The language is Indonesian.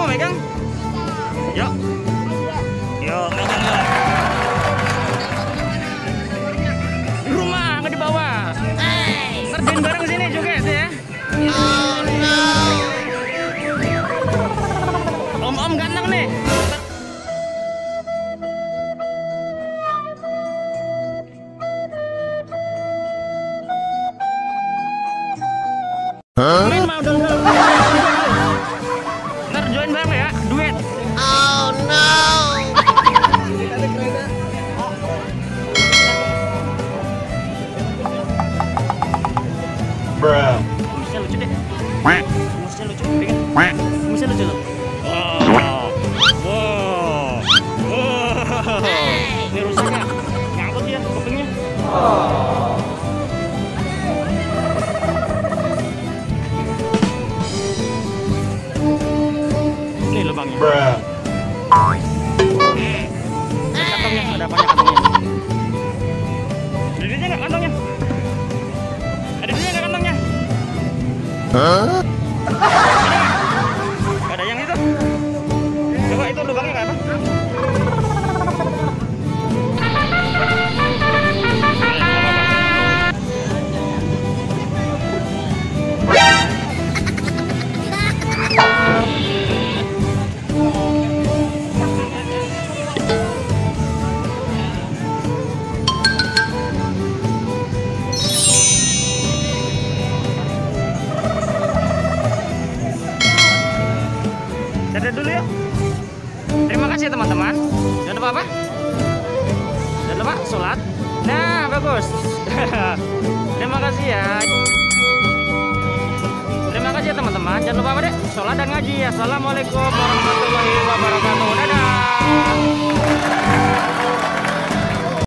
mau megang? Yuk. Yuk, megang yuk. Di rumah, nggak di bawah. Ngerjain bareng sini juga ya. Oh no. Om-om ganteng nih. Main mau dong. Ntar join bareng ya, duet. Oh no. Bruh. Musnya lucu deh. Musnya lucu, pengen. Musnya lucu tuh. Wow. Wow. Wow. Ini rusaknya. Ngangkut ya kupingnya. Ini lubangnya. Bruh. Kantongnya, ada apanya kantongnya? Ada duitnya nggak kantongnya? Ada duitnya nggak kantongnya? Hah? Gak ada yang itu. Coba itu lubangnya nggak apa? Dadah dulu ya. Terima kasih teman-teman. Jangan lupa apa? Jangan lupa sholat. Nah, bagus. Terima kasih ya. Terima kasih ya teman-teman. Jangan lupa apa deh? Sholat dan ngaji. Assalamualaikum warahmatullahi wabarakatuh. Dadah.